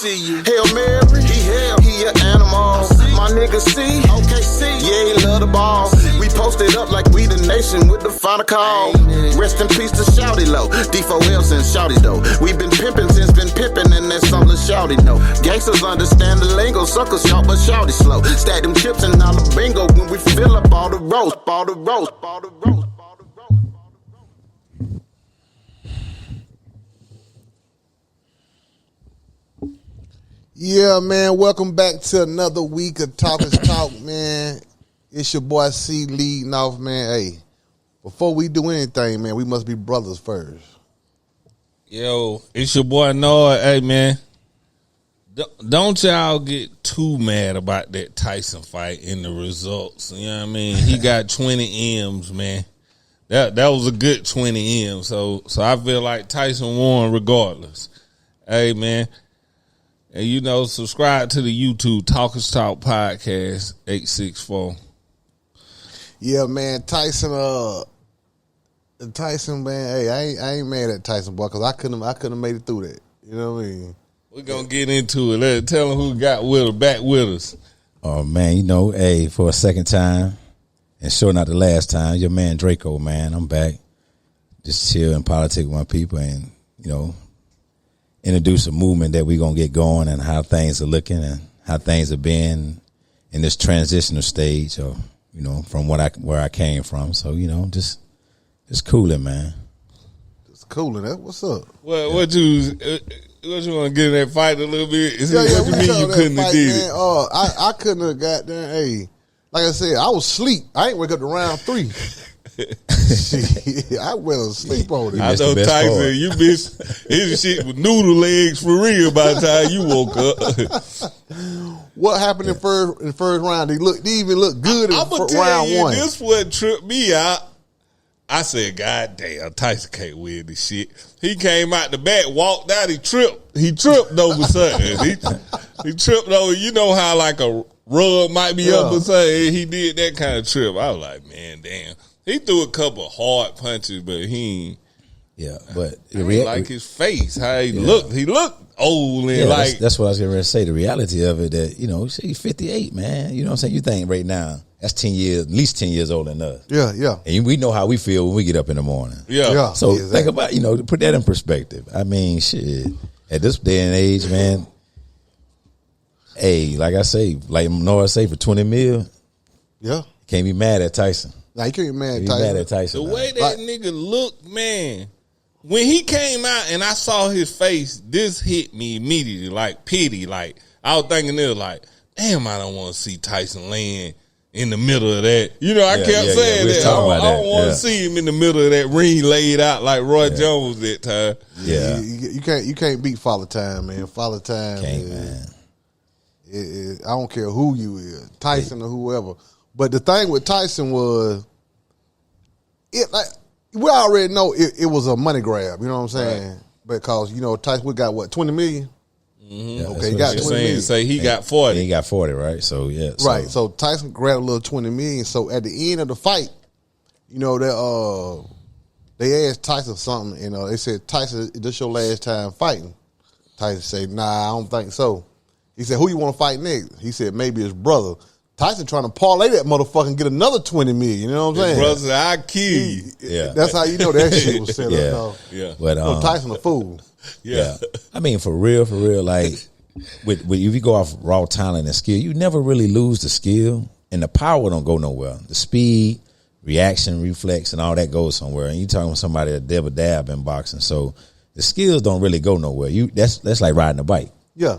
see you. Hail Mary, he an animal. My nigga C, yeah, he love the ball. We posted up like we the nation with the final call. Rest in peace to Shouty Low, D4Ls and Shouty though. We been pimpin' since been pimpin' and that's something Shouty know. Gangsters understand the lingo, suckers shout but Shouty slow. Stack them chips and all the bingo when we fill up all the roast, all the roast, all the roast. Yeah, man, welcome back to another week of Talk is Talk, man. It's your boy C leading off, man. Hey, before we do anything, man, we must be brothers first. Yo, it's your boy Noah. Hey, man, don't y'all get too mad about that Tyson fight and the results. You know what I mean? He got 20 M's, man. That was a good 20 M's. So I feel like Tyson won regardless. Hey, man. And, you know, subscribe to the YouTube TalkIsTalkPodcast 864. Yeah, man, Tyson, man, hey, I ain't mad at Tyson, boy, because I couldn't have made it through that. You know what I mean? We're going to get into it. Let's tell them who got with us, back with us. Oh, man, you know, hey, for a second time, and sure not the last time, your man Draco, man, I'm back. Just chill and politic with my people and, you know, introduce a movement that we're going to get going and how things are looking and how things have been in this transitional stage or, you know, from where I came from. So, you know, just cooling, man. Just cooling. That what's up? Well, what you want to get in that fight a little bit? What you mean you couldn't have did it? I couldn't have got there. Hey, like I said, I was asleep. I ain't wake up to round 3. I went to sleep on it. I know Tyson, you missed his shit with noodle legs for real by the time you woke up. What happened in first round? They even looked good in round 1. This what tripped me out. I said, God damn, Tyson can't win this shit. He came out the back, walked out, he tripped. He tripped over something. He tripped over, you know how like a rug might be up or something. He did that kind of trip. I was like, man, damn. He threw a couple hard punches, but he ain't. Yeah, but like his face, how he looked. He looked old and like. That's what I was going to say. The reality of it that, you know, he's 58, man. You know what I'm saying? You think right now, that's 10 years, at least 10 years older than us. Yeah, yeah. And we know how we feel when we get up in the morning. Yeah. So think about, you know, put that in perspective. I mean, shit, at this day and age, man, hey, like I say, like Noah say, for 20 mil, can't be mad at Tyson. Nah, you can't be mad at Tyson. The way that nigga looked, man, when he came out and I saw his face, this hit me immediately, like pity. Like, I was thinking this, like, damn, I don't want to see Tyson laying in the middle of that. You know, I kept saying that. I don't want to see him in the middle of that ring laid out like Roy Jones that time. Yeah. You can't beat Father Time, man. Father Time man. I don't care who you is, Tyson or whoever. But the thing with Tyson was, we already know it was a money grab. You know what I'm saying? Right. Because, you know, Tyson, we got what, 20 million? Mm-hmm. Yeah, okay, he got 20 million. Say he got 40. He got 40, right? So, yeah. Right. So Tyson grabbed a little 20 million. So at the end of the fight, you know, they asked Tyson something, and they said, Tyson, is this your last time fighting? Tyson said, nah, I don't think so. He said, who you want to fight next? He said, maybe his brother. Tyson trying to parlay that motherfucker and get another 20 million. You know what I'm saying? Brother, I kill you. Yeah. That's how you know that shit was set up. Yeah. But Tyson a fool. Yeah. I mean, for real, like, with if you go off raw talent and skill, you never really lose the skill, and the power don't go nowhere. The speed, reaction, reflex, and all that goes somewhere. And you talking with somebody that dab a dab in boxing, so the skills don't really go nowhere. That's like riding a bike. Yeah.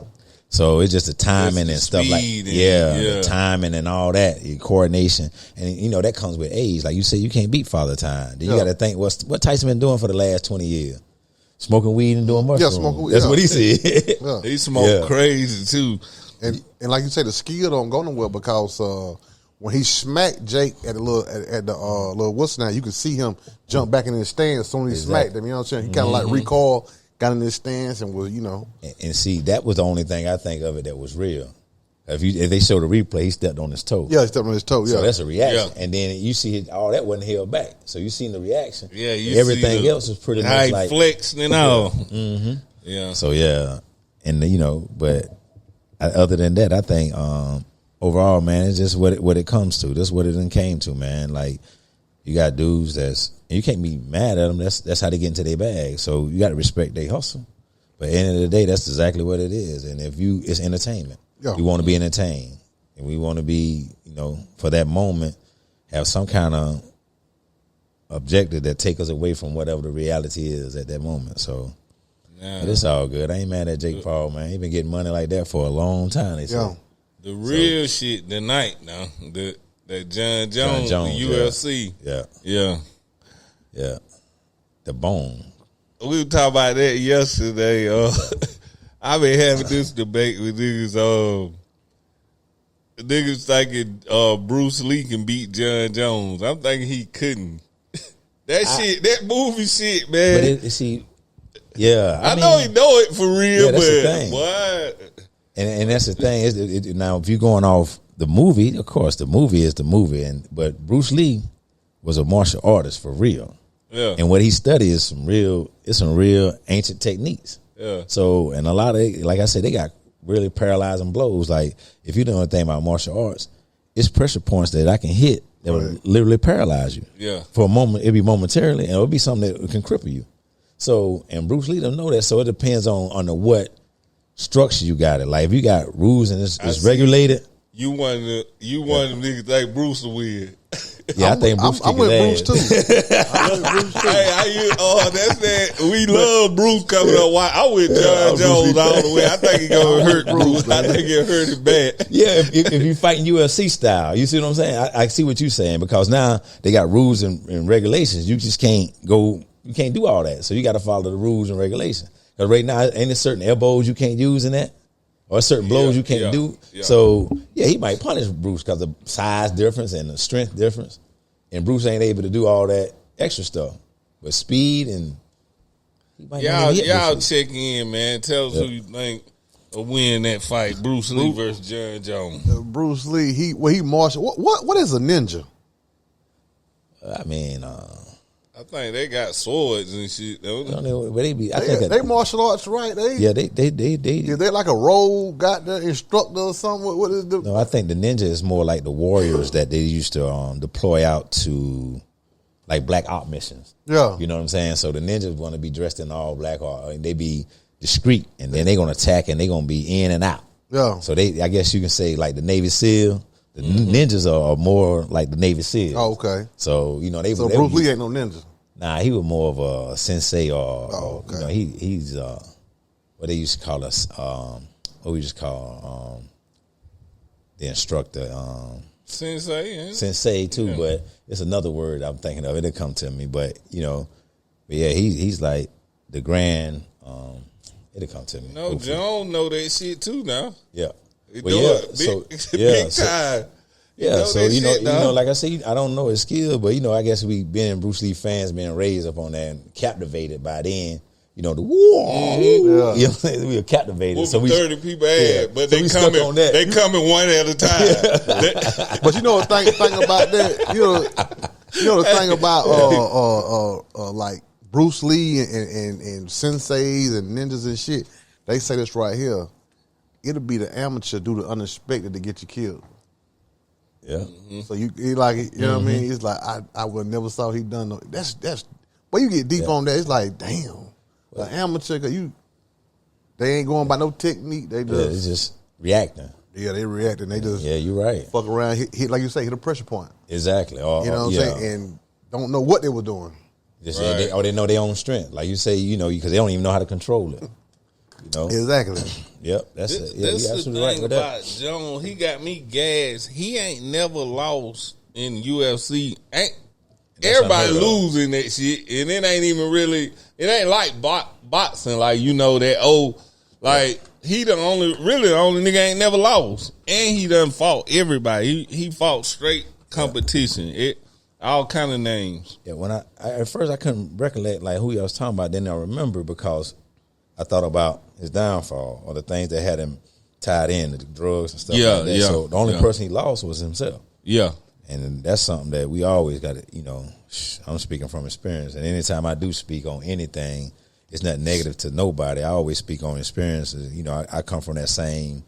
So it's just the timing and stuff like the timing and all that, the coordination, and you know that comes with age. Like you said, you can't beat Father Time. Then you got to think what Tyson been doing for the last 20 years, smoking weed and doing mushrooms. Yeah, smoking weed. That's what he said. He smoked crazy too. And like you say, the skill don't go nowhere because when he smacked Jake at the little what's now, you can see him jump back in his stance as soon as he smacked him. You know what I'm saying? He kind of like recoiled. Got in his stance and was, you know. And see, that was the only thing I think of it that was real. If they show the replay, he stepped on his toe. Yeah, he stepped on his toe, So that's a reaction. Yeah. And then you see all that wasn't held back. So you seen the reaction. Yeah, everything else was pretty much like. flexed and all. Mm-hmm. Yeah. So, yeah. and but other than that, I think overall, man, it's just what it comes to. That's what it done came to, man. Like, you got dudes you can't be mad at them. That's how they get into their bag. So you got to respect their hustle. But at the end of the day, that's exactly what it is. And it's entertainment. Yeah. We want to be entertained, and we want to be, for that moment, have some kind of objective that take us away from whatever the reality is at that moment. So, but it's all good. I ain't mad at Jake Paul, man. He been getting money like that for a long time. They say. The real shit tonight, now that John Jones, the UFC, yeah, the bone. We were talking about that yesterday. I've been having this debate with niggas. Niggas thinking Bruce Lee can beat John Jones. I'm thinking he couldn't. That movie shit, man. But I mean, know he know it for real, that's the but thing. What? And that's the thing. Now, if you're going off the movie, of course, the movie is the movie. But Bruce Lee was a martial artist for real. Yeah. And what he studied is some real ancient techniques. Yeah. So, and a lot of, like I said, they got really paralyzing blows. Like, if you know anything about martial arts, it's pressure points that I can hit that would literally paralyze you. Yeah. For a moment, it'd be momentarily, and it'll be something that can cripple you. So, and Bruce Lee don't know that. So it depends on the what structure you got it. Like, if you got rules and it's regulated. You want them niggas like Bruce to win. Yeah, I think Bruce I'm with Bruce too. That's that. We love Bruce coming up. Why? I with John Jones all the way. I think he gonna hurt Bruce. I think he'll hurt him bad. Yeah, if you fighting UFC style, you see what I'm saying? I see what you're saying, because now they got rules and regulations. You just can't go. You can't do all that. So you got to follow the rules and regulations. Because right now, ain't there certain elbows you can't use in that? Or certain blows you can't do. Yeah. So, he might punish Bruce because of size difference and the strength difference. And Bruce ain't able to do all that extra stuff. But speed and... Y'all check in, man. Tell us who you think will win that fight. Bruce Lee versus John Jones. Bruce Lee, he martial... What is a ninja? I mean... I think they got swords and shit, don't they? They martial arts, right? They're like a role, got the instructor or something. What is the? No, I think the ninja is more like the warriors that they used to deploy out to, like, black op missions. Yeah, you know what I'm saying. So the ninjas want to be dressed in all black, and they be discreet, and then they gonna attack, and they gonna be in and out. Yeah. So I guess you can say, like the Navy SEAL. The ninjas are more like the Navy SEALs. Oh, okay. So, So Bruce Lee ain't no ninja. Nah, he was more of a sensei or okay. He's what they used to call us, what we just call the instructor. Sensei. Sensei too, but it's another word I'm thinking of. It'll come to me. But he's like the grand it'll come to me. No, John know that shit too now. Yeah. Big time. Yeah, so like I said, I don't know his skill, but I guess we being Bruce Lee fans, being raised up on that and captivated by then. The war. We were captivated. So 30 people but they coming one at a time. But the thing about that, the thing about like Bruce Lee and senseis and ninjas and shit, they say this right here. It'll be the amateur do the unexpected to get you killed. Yeah. So you like, what I mean? It's like I would never saw he done no. That's. But you get deep on that. It's like, damn, the amateur, they ain't going by no technique. They just reacting. Yeah, they reacting. They just you're right. Fuck around, hit like you say, hit a pressure point. Exactly. You know what I'm saying? And don't know what they were doing. They know their own strength. Like you say, because they don't even know how to control it. Exactly. Yep, that's it. Yeah, that's you're absolutely the right thing with about that. Jones. He got me gassed. He ain't never lost in UFC. Everybody losing that shit, and it ain't even really. It ain't like boxing, like that. He the only nigga ain't never lost, and he done fought everybody. He fought straight competition. All kind of names. Yeah, when I at first I couldn't recollect like who I was talking about. Then I remember because I thought about his downfall or the things that had him tied in, the drugs and stuff like that. So the only person he lost was himself. Yeah. And that's something that we always got to, I'm speaking from experience. And anytime I do speak on anything, it's not negative to nobody. I always speak on experiences. You know, I come from that same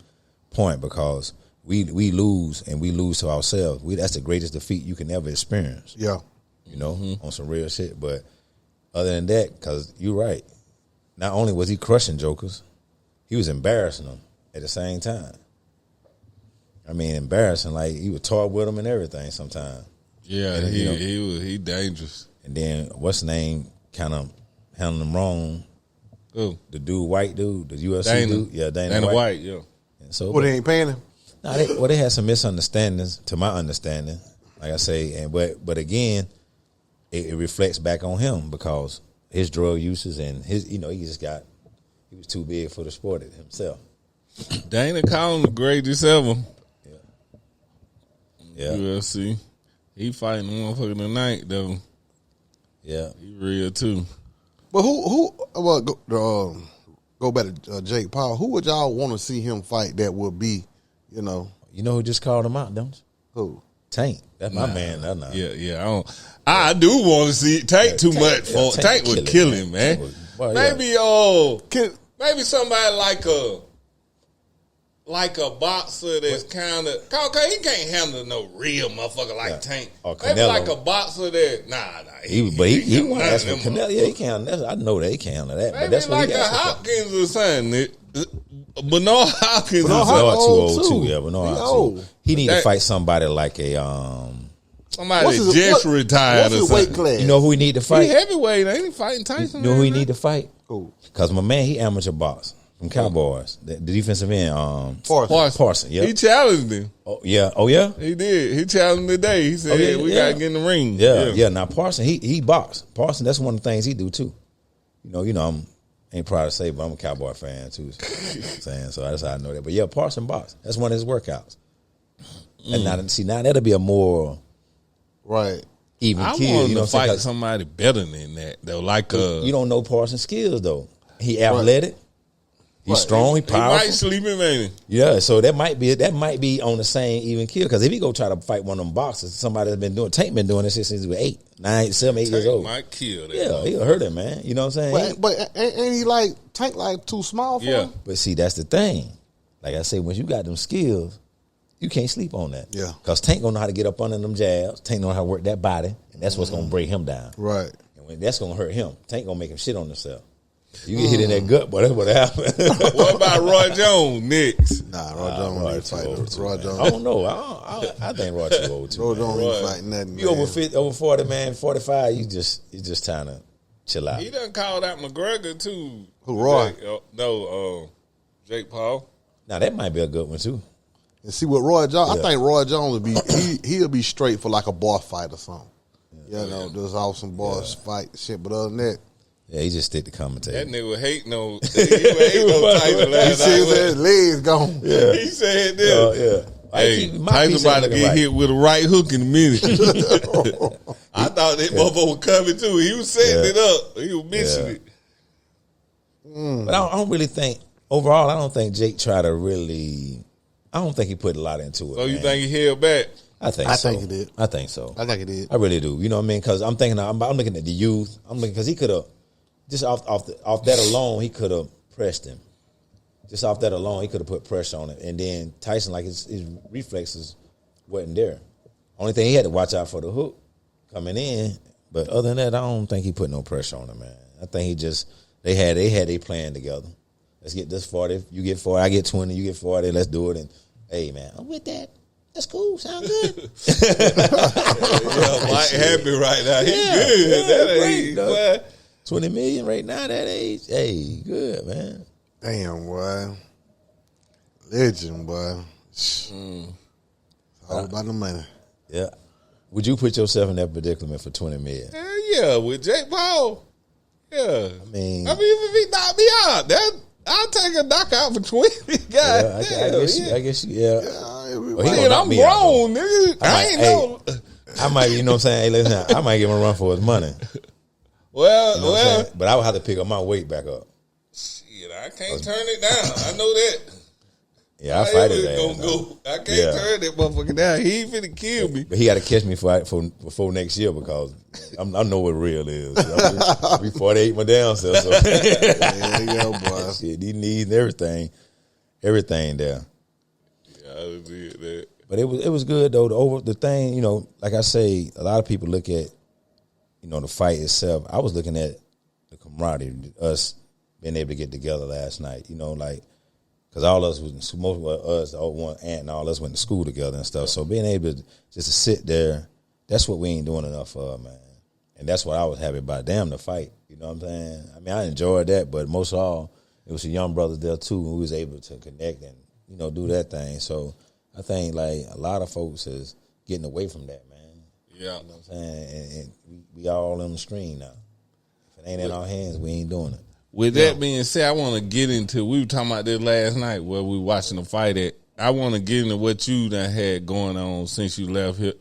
point because we lose and we lose to ourselves. That's the greatest defeat you can ever experience. Yeah. You know, on some real shit. But other than that, because you're right, not only was he crushing jokers, he was embarrassing them at the same time. I mean, embarrassing, like he would talk with them and everything sometimes. Yeah, and, he dangerous. And then what's the name kind of handling them wrong. Who? The dude, white dude, the UFC Dana. dude. Yeah, Dana White, yeah. And so, Well, they ain't paying him? nah, they had some misunderstandings, to my understanding, like I say. But again, it reflects back on him because his drug uses and his, he was too big for the sport himself. Dana called him the greatest ever. Yeah. UFC. He fighting the motherfucker tonight, though. Yeah. He real, too. But go back to Jake Paul. Who would y'all want to see him fight that would be, You know who just called him out, don't you? who? Tank. That's my man. Nah. Yeah. I do want to see it. Tank too much for Tank would kill him, man. Maybe somebody like a boxer that's kind of, cause he can't handle no real motherfucker like Tank. Or Maybe Canelo. like a boxer that He want to ask for Canelo. Yeah, he can't. I know that he can't handle that. Maybe but that's what like he a asked for. Hopkins or something. Bernard Hopkins or Bernard something. Hopkins. Bernard old, too. too. Yeah, Bernard He too. old. He need to That- fight somebody like a Somebody What's that his- just what- retired What's or his weight something. class? You know who he need to He fight? heavyweight. Ain't he fighting Tyson? You know who he right need to fight? Who? Because my man, he amateur box from Cowboys. The defensive end, Parsons. Parson. Yeah. He challenged him. Oh yeah. He did. He challenged him today. He said, we got to get in the ring. Yeah. Now Parson, he boxed. Parson, that's one of the things he do too. You know, I'm ain't proud to say, but I'm a Cowboy fan too. Saying so that's how I know that. But yeah, Parson box. That's one of his workouts. And now that'll be a more Right. even I kill. want You know to what I'm saying? fight 'Cause somebody better than that, though. Like, you don't know Parsons' skills though. He athletic. He's Right. strong. He he powerful. might sleep him, ain't Yeah, so that might be on the same even kill. Because if he go try to fight one of them boxers, somebody that's been doing Tank been doing this since he was 8 years he? old. Might kill that. Yeah, he'll hurt him, man. You know what I'm saying? But ain't he like Tank like too small for Yeah. him? But see, that's the thing. Like I say, once you got them skills, you can't sleep on that. Yeah. Because Tank gonna know how to get up under them jabs. Tank know how to work that body, and that's what's gonna break him down. Right. And when that's gonna hurt him, Tank gonna make him shit on himself. You get hit in that gut, boy, that's what happened. What about Roy Jones next? Nah, Roy Jones Roy ain't too fighting. old too, Roy man. Jones. I don't know. I think Roy too old too. Roy man. Jones Roy. ain't fighting nothing. You man. over 40, man, 45, you just trying to chill out. He done called out McGregor, too. Who, Roy? Jake Paul. Now that might be a good one too. And see what Roy Jones. Yeah. I think Roy Jones would be. He'll be straight for like a bar fight or something. You know, just awesome boss fight shit. But other than that, Yeah, he just stick to That commentating. nigga would hate no Tyson he last said night. his legs gone. Yeah. He said this. Yeah. Hey, My Tyson piece about ain't to looking get right. hit with a right hook in a minute. I thought that motherfucker was coming too. He was setting Yeah. it up. He was missing Yeah. it. But I don't really think overall. I don't think Jake tried to really. I don't think he put a lot into it. So you man. think he held back? I think. I so. think he did. I think so. I think he did. I really do. You know what I mean? Because I'm thinking. I'm looking at the youth. I'm looking because he could have just off that alone. He could have pressed him. Just off that alone, he could have put pressure on it. And then Tyson, like his reflexes wasn't there. Only thing he had to watch out for the hook coming in. But other than that, I don't think he put no pressure on him, man. I think he just they had their plan together. Let's get this 40. You get 40, I get 20. You get 40. Let's do it. And hey, man, I'm with that. That's cool. Sound good. Yeah, Mike happy right now. He Yeah, good. yeah, That great, ain't dog. boy. 20 million right now, that age. Hey, good, man. Damn, boy. Legend, boy. It's all about the money. Yeah. Would you put yourself in that predicament for 20 million? Hell yeah, with Jake Paul. Yeah. I mean, if he knocked me out, I'll take a knockout for 20. God yeah, damn. I guess you, yeah. Well, he Man, gonna knock I'm me out, grown, nigga. I ain't know. I might, you know what I'm saying? Hey, listen, I might give him a run for his money. You Well, know what I'm saying? But I would have to pick up my weight back up. shit, I can't turn it down. I know that. Yeah, I fight his ass. Gonna go. I can't turn that motherfucker down. He ain't finna kill me. But he got to catch me before next year because I know what real is. I'll be 48 my damn self. So. Yeah, boy. Shit, he needs everything there. Yeah, I did that. But it was good though. The thing, you know, like I say, a lot of people look at, you know, the fight itself. I was looking at the camaraderie, us being able to get together last night. You know, like. Because all of us most of us, one aunt and all of us went to school together and stuff. So being able to just to sit there, that's what we ain't doing enough of, man. And that's what I was happy about. Damn, the fight. You know what I'm saying? I mean, I enjoyed that, but most of all, it was the young brothers there too who was able to connect and, you know, do that thing. So I think like a lot of folks is getting away from that, man. Yeah. You know what I'm saying? And we all on the screen now. If it ain't in our hands, we ain't doing it. With that being said, I want to get into, we were talking about this last night where we were watching the fight at. I want to get into what you done had going on since you left here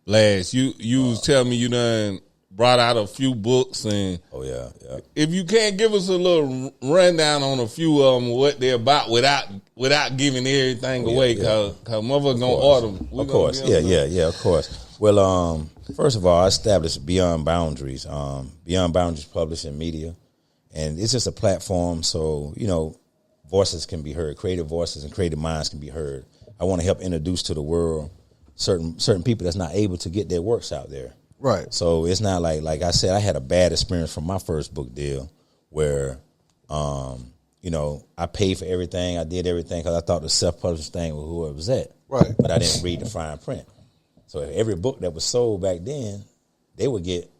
last. You was telling me you done brought out a few books and yeah. If you can't give us a little rundown on a few of them, what they're about without giving everything away, cause motherfuckers gonna order them. Of course, yeah, of course. Well, first of all, I established Beyond Boundaries, Beyond Boundaries Publishing Media. And it's just a platform so, you know, voices can be heard, creative voices and creative minds can be heard. I want to help introduce to the world certain people that's not able to get their works out there. Right. So it's not like I said, I had a bad experience from my first book deal where, you know, I paid for everything. I did everything because I thought the self-publishing thing was who it was at. Right. But I didn't read the fine print. So every book that was sold back then, they would get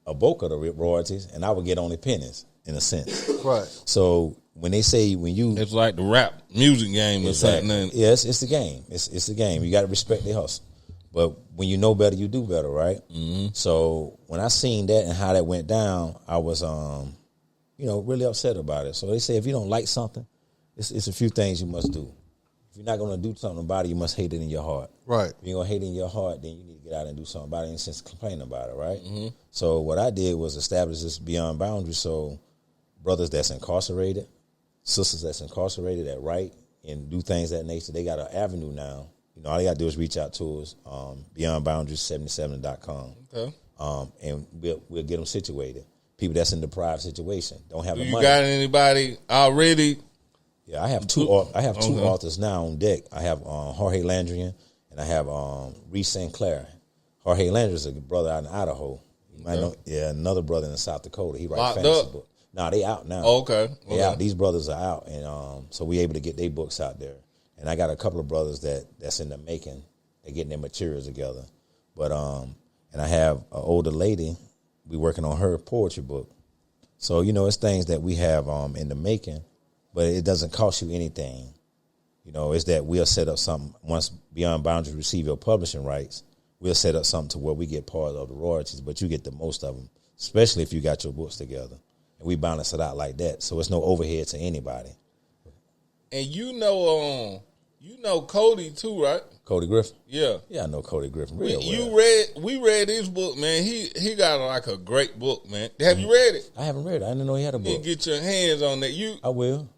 a bulk of the royalties and I would get only pennies. In a sense. Right. So when they say it's like the rap music game or something. Yes, it's the game. It's the game. You got to respect the hustle. But when you know better, you do better, right? Mm-hmm. So when I seen that and how that went down, I was, you know, really upset about it. So they say if you don't like something, it's a few things you must do. If you're not going to do something about it, you must hate it in your heart. Right. If you're going to hate it in your heart, then you need to get out and do something about it and since complaining about it, right? Mm-hmm. So what I did was establish this Beyond Boundaries. So brothers that's incarcerated, sisters that's incarcerated that write and do things that nature, they got an avenue now. You know, all they got to do is reach out to us, beyondboundaries77.com. Okay. And we'll get them situated. People that's in deprived situation, don't have the money. You got anybody already? Yeah, I have two authors now on deck. I have Jorge Landrian and I have Reese St. Clair. Jorge Landrian is a brother out in Idaho. You might know, another brother in South Dakota. He writes fantasy books. No, they out now. Oh, okay. They out. These brothers are out, and so we able to get their books out there. And I got a couple of brothers that's in the making. They're getting their materials together. But and I have an older lady. We working on her poetry book. So you know, it's things that we have in the making, but it doesn't cost you anything. You know, it's that we'll set up something once Beyond Boundaries receive your publishing rights. We'll set up something to where we get part of the royalties, but you get the most of them, especially if you got your books together. And we balance it out like that, so it's no overhead to anybody. And you know Cody too, right? Cody Griffin. Yeah, I know Cody Griffin real well. We read his book, man. He got like a great book, man. Have you read it? I haven't read it. I didn't know he had a book. You get your hands on that. I will.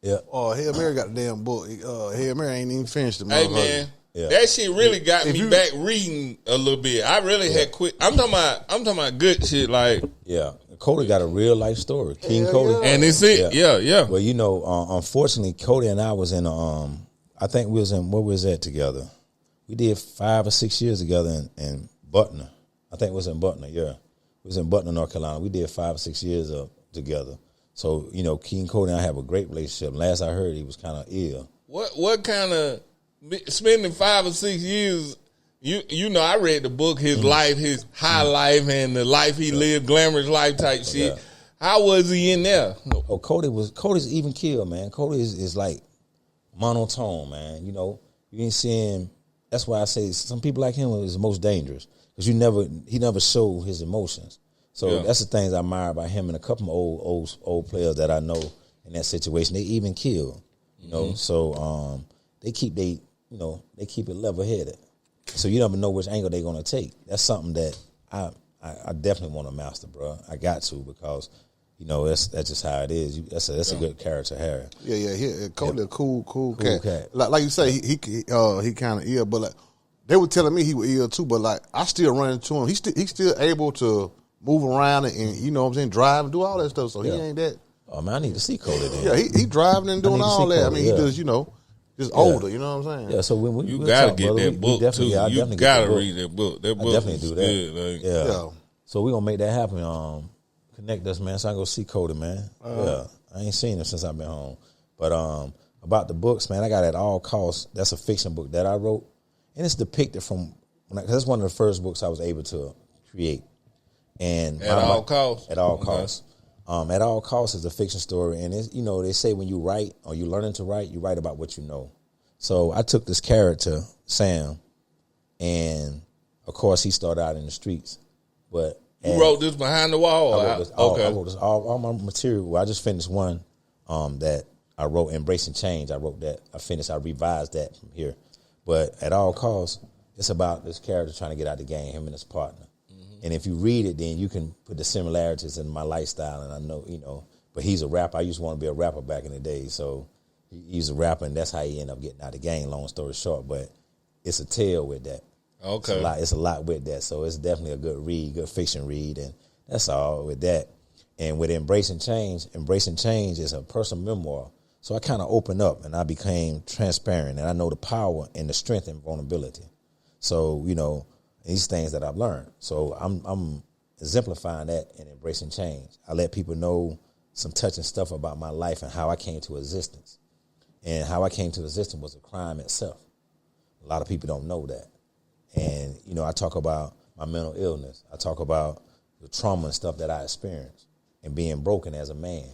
Yeah. Oh, Hail Mary got the damn book. Hail Mary ain't even finished the Hey man. Yeah. That shit really got me back reading a little bit. I really had quit. I'm talking about good shit like. Yeah. Cody got a real life story. King Cody. And it's it. Yeah. Well, you know, unfortunately, Cody and I was in I think we was in, where was that together? We did 5 or 6 years together in Butner. I think it was in Butner, yeah. It was in Butner, North Carolina. We did 5 or 6 years together. So, you know, King Cody and I have a great relationship. Last I heard, he was kind of ill. What kind of, spending 5 or 6 years, you know, I read the book, his life, his high life, and the life he lived, glamorous life type shit. Yeah. How was he in there? Oh, Cody's even killed, man. Cody is like monotone, man. You know, you ain't seeing, that's why I say some people like him is the most dangerous. Because he never showed his emotions. So that's the things I admire about him and a couple of old players that I know in that situation. They even kill, you know. So they keep it level headed. So you never know which angle they're gonna take. That's something that I definitely want to master, bro. I got to, because that's just how it is. That's a good character, Harry. Yeah. Cody, a cool cat. Like you say, he kind of ill, but like they were telling me he was ill too. But like I still run into him. He's still able to move around and you know what I'm saying, drive and do all that stuff. So he ain't that. Oh man, I need to see Cody then. Yeah, he driving and doing all that. Cody, I mean, he just just older. You know what I'm saying? Yeah. So when you gotta get that book too. You gotta read that book. That book definitely do that. Good, yeah. So we gonna make that happen. Connect us, man. So I can go see Cody, man. I ain't seen him since I've been home. But about the books, man, I got At All Costs. That's a fiction book that I wrote, and it's depicted from because that's one of the first books I was able to create. And At All Costs. At All Costs. At All Costs is a fiction story, and it's, they say when you write or you learning to write, you write about what you know. So I took this character Sam, and of course he started out in the streets, but. You wrote this behind the wall? I wrote this all my material. Well, I just finished one that I wrote, Embracing Change. I wrote that. I revised that from here. But At All Costs, it's about this character trying to get out the game, him and his partner. Mm-hmm. And if you read it, then you can put the similarities in my lifestyle. And I know, but he's a rapper. I used to want to be a rapper back in the day. So he's a rapper, and that's how he ended up getting out the game, long story short. But it's a tale with that. Okay. It's a lot with that. So it's definitely a good read, good fiction read, and that's all with that. And with Embracing Change is a personal memoir. So I kind of opened up and I became transparent, and I know the power and the strength and vulnerability. So, these things that I've learned. So I'm exemplifying that in Embracing Change. I let people know some touching stuff about my life and how I came to existence. And how I came to existence was a crime itself. A lot of people don't know that. And, I talk about my mental illness. I talk about the trauma and stuff that I experienced and being broken as a man,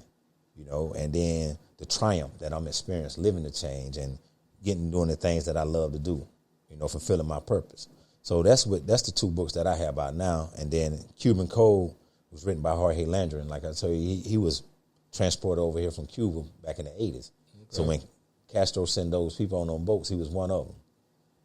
and then the triumph that I'm experiencing, living the change and doing the things that I love to do, fulfilling my purpose. So that's the two books that I have out now. And then Cuban Code was written by Jorge Landry. Like I told you, he was transported over here from Cuba back in the 80s. Okay. So when Castro sent those people on them boats, he was one of them.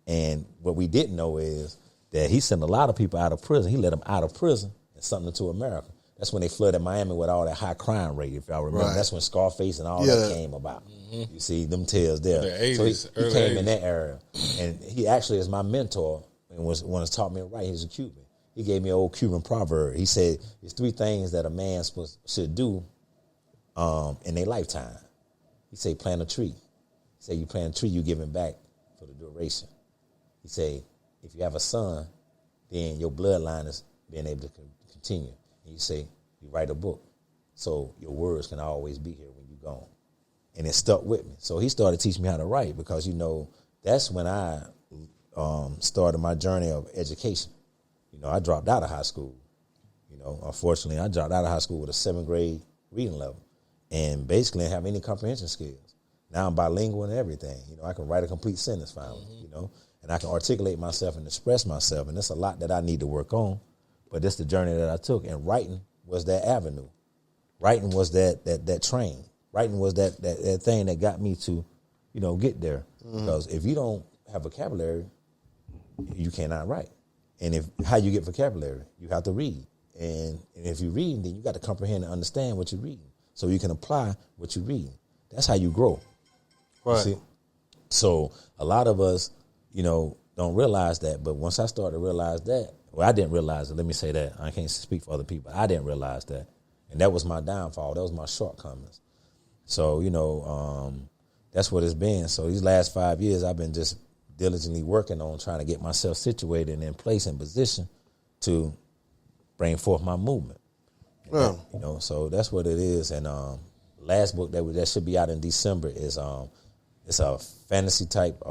And what we didn't know is that he sent a lot of people out of prison. He let them out of prison and sent them to America. That's when they flooded Miami with all that high crime rate, if y'all remember. Right. That's when Scarface and all that came about. Mm-hmm. You see, them tales there. The 80s, so he came in that era. And he actually is my mentor and was taught me to write. He's a Cuban. He gave me an old Cuban proverb. He said, there's 3 things that a man should do in their lifetime. He said, plant a tree. He said, you plant a tree, you give him back for the duration. He say, if you have a son, then your bloodline is being able to continue. And you say, you write a book, so your words can always be here when you're gone. And it stuck with me. So he started teaching me how to write because, that's when I started my journey of education. I dropped out of high school. Unfortunately, I dropped out of high school with a 7th grade reading level and basically didn't have any comprehension skills. Now I'm bilingual and everything. I can write a complete sentence finally, and I can articulate myself and express myself. And there's a lot that I need to work on, but that's the journey that I took. And writing was that avenue. Writing was that train. Writing was that thing that got me to, get there. Mm-hmm. Because if you don't have vocabulary, you cannot write. And how you get vocabulary, you have to read. And if you read, then you got to comprehend and understand what you're reading, so you can apply what you read. That's how you grow. Right. You see? So a lot of us, don't realize that. But once I started to realize that, I didn't realize it. Let me say that. I can't speak for other people. I didn't realize that. And that was my downfall. That was my shortcomings. So, that's what it's been. So these last 5 years, I've been just diligently working on trying to get myself situated and in place and position to bring forth my movement. Yeah. So that's what it is. And last book that should be out in December is it's a fantasy type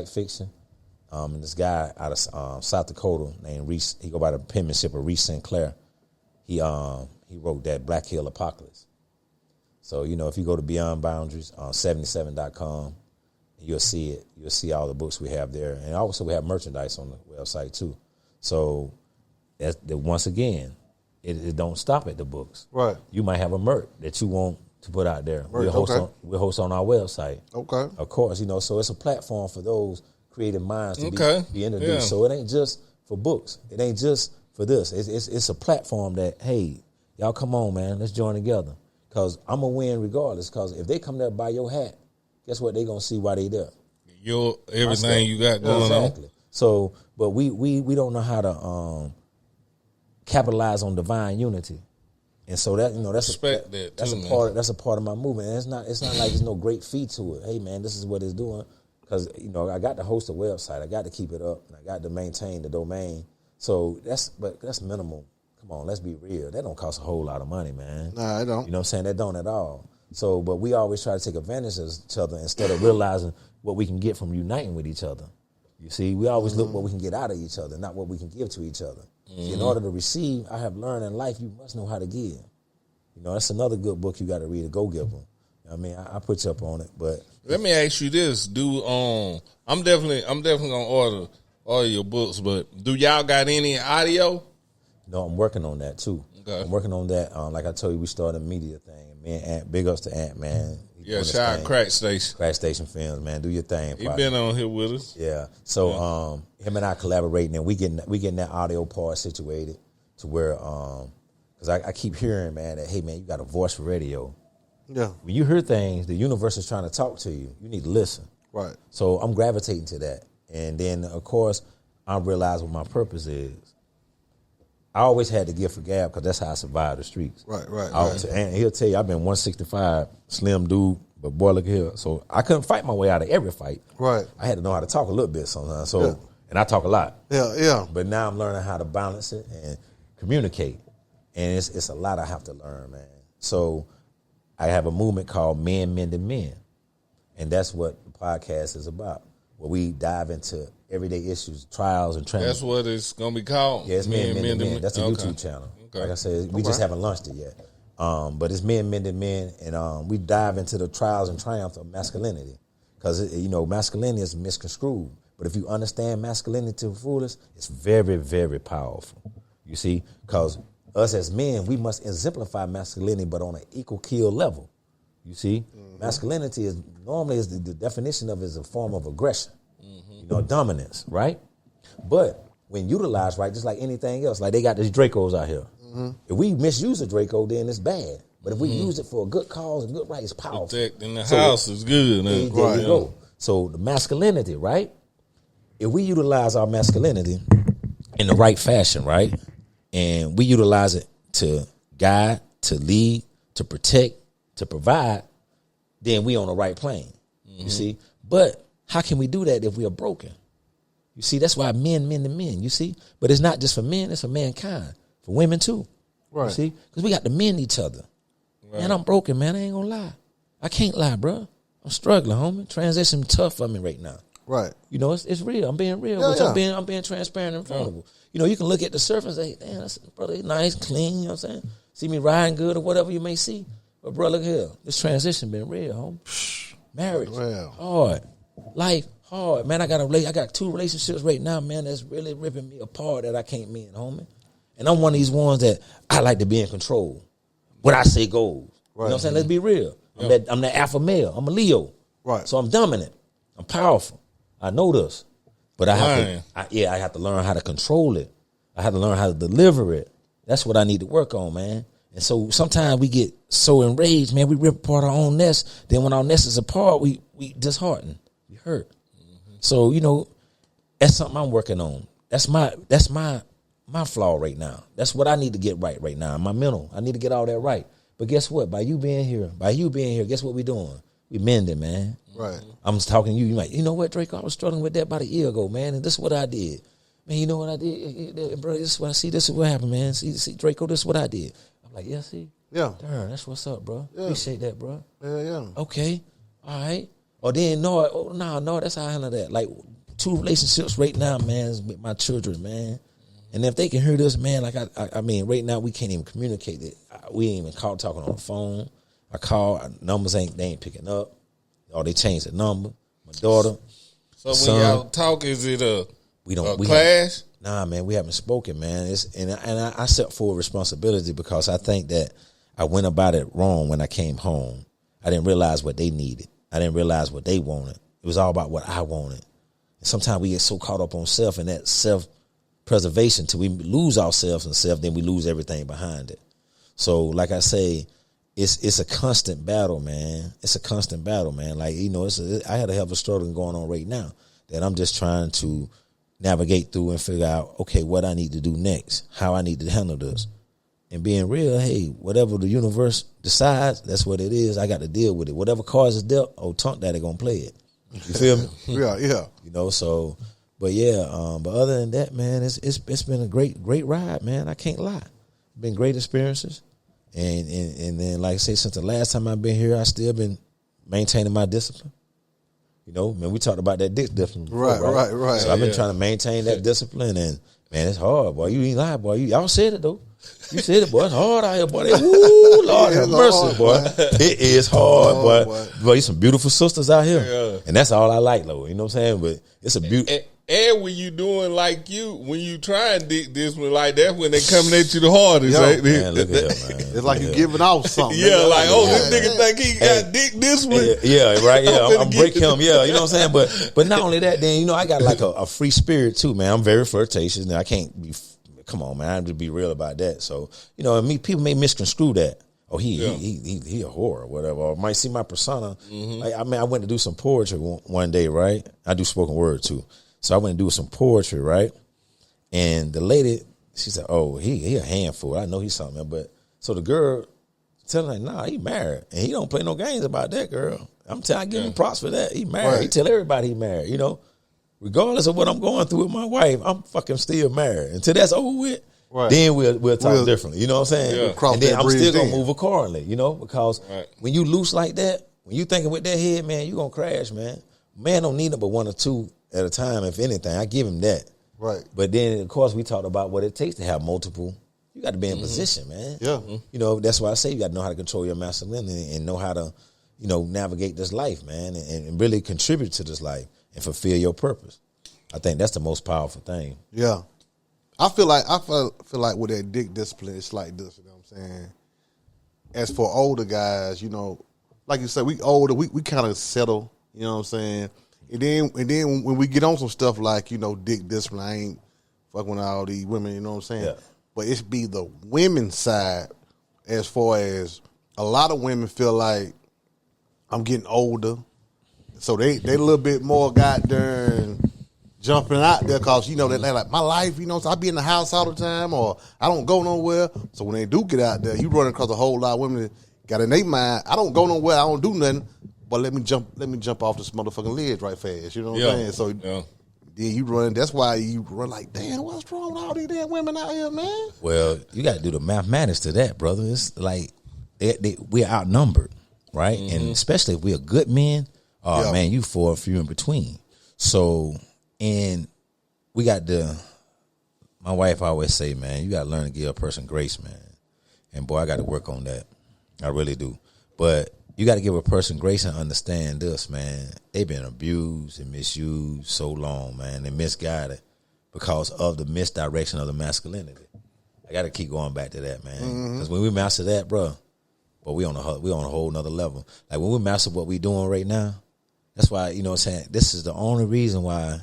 fiction. And this guy out of South Dakota named Reese, he go by the penmanship of Reese Sinclair. He wrote that Black Hill Apocalypse. So, if you go to Beyond Boundaries on 77.com, you'll see it. You'll see all the books we have there. And also we have merchandise on the website too. So once again, it don't stop at the books. Right. You might have a merch that you want to put out there. We'll host on our website. Okay. Of course, so it's a platform for those creative minds to be introduced. Yeah. So it ain't just for books. It ain't just for this. It's a platform that, hey, Y'all come on, man. Let's join together. Because I'm going to win regardless. Because if they come there to buy your hat, guess what? They going to see why they there. Your everything you got going on. Exactly. So, but we don't know how to capitalize on divine unity. And so that, that's a part of my movement. And it's not like there's no great fee to it. Hey man, this is what it's doing. Because, I got to host a website. I got to keep it up. And I got to maintain the domain. So that's minimal. Come on, let's be real. That don't cost a whole lot of money, man. Nah, it don't. You know what I'm saying? That don't at all. So, but we always try to take advantage of each other instead of realizing what we can get from uniting with each other. You see, we always look what we can get out of each other, not what we can give to each other. See, in order to receive, I have learned in life, you must know how to give. That's another good book you got to read, A Go Giver. I mean, I put you up on it, but let me ask you this: I'm definitely gonna order your books, but do y'all got any audio? No, I'm working on that too. Okay. I'm working on that. Like I told you, we started a media thing. Me and Ant, big ups to Ant, man. Yeah, shout out Crack Station. Crack Station Films, man. Do your thing. He been on here with us. Yeah. So him and I collaborating, and we getting that audio part situated to where because I keep hearing, man, that hey man, you got a voice for radio. Yeah. When you hear things, the universe is trying to talk to you. You need to listen. Right. So I'm gravitating to that, and then of course I realize what my purpose is. I always had to give for gab because that's how I survived the streets. Right. And he'll tell you, I've been 165, slim dude, but boy, look here. So I couldn't fight my way out of every fight. Right. I had to know how to talk a little bit sometimes. So, and I talk a lot. Yeah. But now I'm learning how to balance it and communicate. And it's a lot I have to learn, man. So I have a movement called Men Mending Men. And that's what the podcast is about, where we dive into everyday issues, trials, and trends. That's what it's going to be called? Yeah, it's Men Mending Men. That's a YouTube channel. Okay. Like I said, we just haven't launched it yet. But it's Men Mending Men, and we dive into the trials and triumphs of masculinity. Because, masculinity is misconstrued. But if you understand masculinity to the fullest, it's very, very powerful. You see? Because us as men, we must exemplify masculinity, but on an equal keel level. You see? Mm-hmm. Masculinity is normally the definition of it is a form of aggression. Mm-hmm. Dominance, right? But when utilized right, just like anything else, like they got these Dracos out here. Mm-hmm. If we misuse a Draco, then it's bad. But if we use it for a good cause and good right, it's powerful. Protecting the house is good. There you go. So the masculinity, right? If we utilize our masculinity in the right fashion, right? And we utilize it to guide, to lead, to protect, to provide, then we on the right plane. Mm-hmm. You see? But how can we do that if we are broken? You see, that's why men, you see? But it's not just for men, it's for mankind. For women too. Right. You see? Because we got to mend each other. Right. Man, I'm broken, man. I ain't gonna lie. I can't lie, bro. I'm struggling, homie. Transition tough for me right now. Right. It's real. I'm being real. I'm being transparent and vulnerable. You can look at the surface and say, damn, that's brother, nice, clean, you know what I'm saying? See me riding good or whatever you may see. But bro, look here. This transition been real, homie. Marriage, hard. Life, hard. Man, I got 2 relationships right now, man, that's really ripping me apart that I can't mend, homie. And I'm one of these ones that I like to be in control. What I say goes. Right. You know what I'm saying? Let's be real. I'm that alpha male. I'm a Leo. Right. So I'm dominant. I'm powerful. I know this. But I have to learn how to control it. I have to learn how to deliver it. That's what I need to work on, man. And so sometimes we get so enraged, man, we rip apart our own nest. Then when our nest is apart, we disheartened. We hurt. Mm-hmm. So, that's something I'm working on. That's my flaw right now. That's what I need to get right now. My mental. I need to get all that right. But guess what? By you being here, guess what we doing? We mending, man. Right. I'm talking to you. You like, you know what, Draco? I was struggling with that about a year ago, man. And this is what I did. Man, you know what I did? Bro, this is what I see. This is what happened, man. See, Draco, this is what I did. I'm like, yeah, see? Yeah. Darn, that's what's up, bro. Yeah. Appreciate that, bro. Yeah. Okay. All right. Or then, no, that's how I handle that. Like, 2 relationships right now, man, is with my children, man. And if they can hear this, man, like, I mean, right now, we can't even communicate it. We ain't even talking on the phone. I call, numbers they ain't picking up. Or they changed the number. My daughter. So when y'all talk, is it a clash? Nah, man, we haven't spoken, man. And I set full responsibility because I think that I went about it wrong when I came home. I didn't realize what they needed. I didn't realize what they wanted. It was all about what I wanted. And sometimes we get so caught up on self and that self-preservation till we lose ourselves and self, then we lose everything behind it. So like I say, it's a constant battle, man. It's a constant battle, man. Like, you know, I had a hell of a struggle going on right now that I'm just trying to navigate through and figure out, okay, what I need to do next, how I need to handle this. And being real, hey, whatever the universe decides, that's what it is. I got to deal with it. Whatever cards is dealt, Tunk Daddy gonna play it. You feel me? Yeah. You know, so, but yeah, but other than that, man, it's been a great ride, man. I can't lie. Been great experiences. And then, like I say, since the last time I've been here, I still been maintaining my discipline. You know, man, we talked about that discipline before, Right. So I've been trying to maintain that discipline, and man, it's hard, boy. You ain't lying, boy. Y'all said it though. You said it, boy. It's hard out here, boy. Woo, Lord have mercy, boy. It is hard, boy. Boy, you some beautiful sisters out here, and that's all I like, though. You know what I'm saying? But it's a beautiful. And when you doing like when you try and dig this one like that, when they coming at you the hardest, right? Man, look at him, man. It's like you giving off something. Yeah, like, this nigga think he got dick this one. Yeah, right. Yeah, I'm break him. Yeah, you know what I'm saying. But not only that, then, you know, I got like a free spirit too, man. I'm very flirtatious, and I can't be. Come on, man. I have to be real about that. So, you know, people may misconstrue that. Oh, he a whore or whatever. Or might see my persona. I went to do some poetry one day, right? I do spoken word too. So I went to do some poetry, right? And the lady, she said, "Oh, he a handful. I know he's something." But so the girl telling her, "Nah, he married, and he don't play no games about that, girl." I give him props for that. He married. Right. He tell everybody he married. You know, regardless of what I'm going through with my wife, I'm fucking still married. Until that's over with, then we'll talk differently. You know what I'm saying? Yeah. And then I'm still gonna move accordingly. You know, because when you loose like that, when you thinking with that head, man, you gonna crash, man. Man don't need it but one or two at a time, if anything. I give him that. Right. But then, of course, we talked about what it takes to have multiple. You got to be in position, man. Yeah. You know, that's why I say you got to know how to control your masculinity and know how to, you know, navigate this life, man, and really contribute to this life and fulfill your purpose. I think that's the most powerful thing. Yeah. I feel like with that dick discipline, it's like this, you know what I'm saying? As for older guys, you know, like you said, we older, we kind of settle, you know what I'm saying? And then when we get on some stuff like, you know, dick discipline, I ain't fucking with all these women, you know what I'm saying? Yeah. But it's be the women's side, as far as a lot of women feel like I'm getting older, so they a little bit more goddamn jumping out there because, you know, they're like, my life, you know, so I be in the house all the time or I don't go nowhere. So when they do get out there, you running across a whole lot of women that got in their mind, I don't go nowhere, I don't do nothing. But let me jump off this motherfucking ledge right fast. You know what I'm saying? So then you run. That's why you run like, damn, what's wrong with all these damn women out here, man? Well, you got to do the mathematics to that, brother. It's like we're outnumbered, right? And especially if we're good men, man, you for a few in between. So, and we got my wife always say, man, you got to learn to give a person grace, man. And boy, I got to work on that. I really do. But you got to give a person grace and understand this, man. They've been abused and misused so long, man, and misguided because of the misdirection of the masculinity. I got to keep going back to that, man. Because when we master that, bro, we on a whole nother level. Like when we master what we doing right now, that's why, you know what I'm saying, this is the only reason why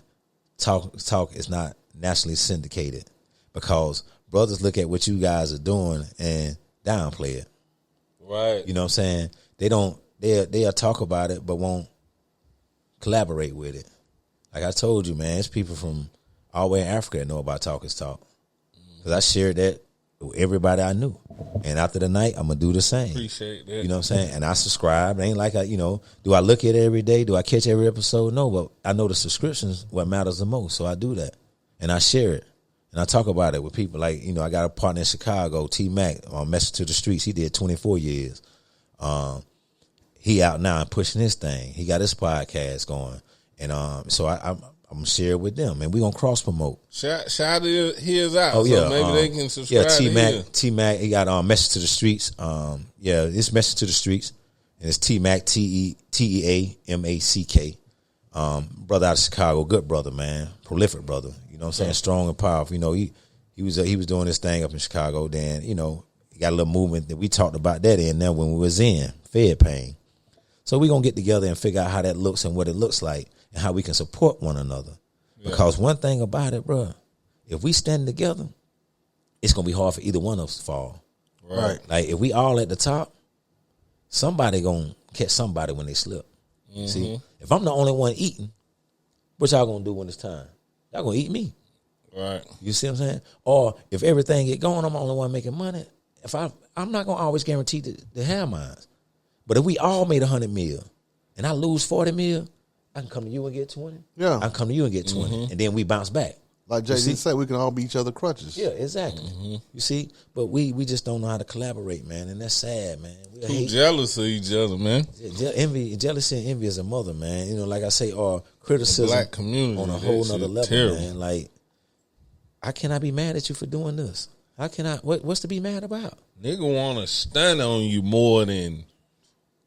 talk is not nationally syndicated, because brothers look at what you guys are doing and downplay it. Right. You know what I'm saying? They'll talk about it, but won't collaborate with it. Like I told you, man, it's people from all the way in Africa that know about Talk Is Talk. Because I shared that with everybody I knew. And after the night, I'm going to do the same. Appreciate that. You know what I'm saying? And I subscribe. It ain't like do I look at it every day? Do I catch every episode? No, but I know the subscriptions what matters the most. So I do that. And I share it. And I talk about it with people. Like, you know, I got a partner in Chicago, T-Mac, on Message to the Streets. He did 24 years. He out now and pushing his thing. He got his podcast going, and so I'm gonna share it with them, and we gonna cross promote. Shout his out. Oh yeah, so maybe they can subscribe. Yeah, T-Mac, he got Message to the Streets. It's Message to the Streets, and it's T-Mac, TEAMACK. Brother out of Chicago, good brother, man, prolific brother. You know what I'm saying, strong and powerful. You know, he was doing his thing up in Chicago. Then, you know, he got a little movement that we talked about that in there when we was in Fed Pain. So we're going to get together and figure out how that looks and what it looks like and how we can support one another. Yeah. Because one thing about it, bro, if we stand together, it's going to be hard for either one of us to fall. Right. Like if we all at the top, somebody gonna catch somebody when they slip. See, if I'm the only one eating, what y'all gonna do when it's time? Y'all gonna eat me. Right. You see what I'm saying? Or if everything get going, I'm the only one making money. If I'm not gonna always guarantee to have mine. But if we all made 100 mil and I lose 40 mil, I can come to you and get 20. Yeah. I can come to you and get 20. And then we bounce back. Like Jay-Z said, we can all be each other crutches. Yeah, exactly. You see? But we just don't know how to collaborate, man. And that's sad, man. We're Too jealous of each other, man. Envy, jealousy and envy is a mother, man. You know, like I say, or criticism Black community, on a whole nother level, terrible. man. Like, how can I be mad at you for doing this? How can I, what's to be mad about? Nigga want to stun on you more than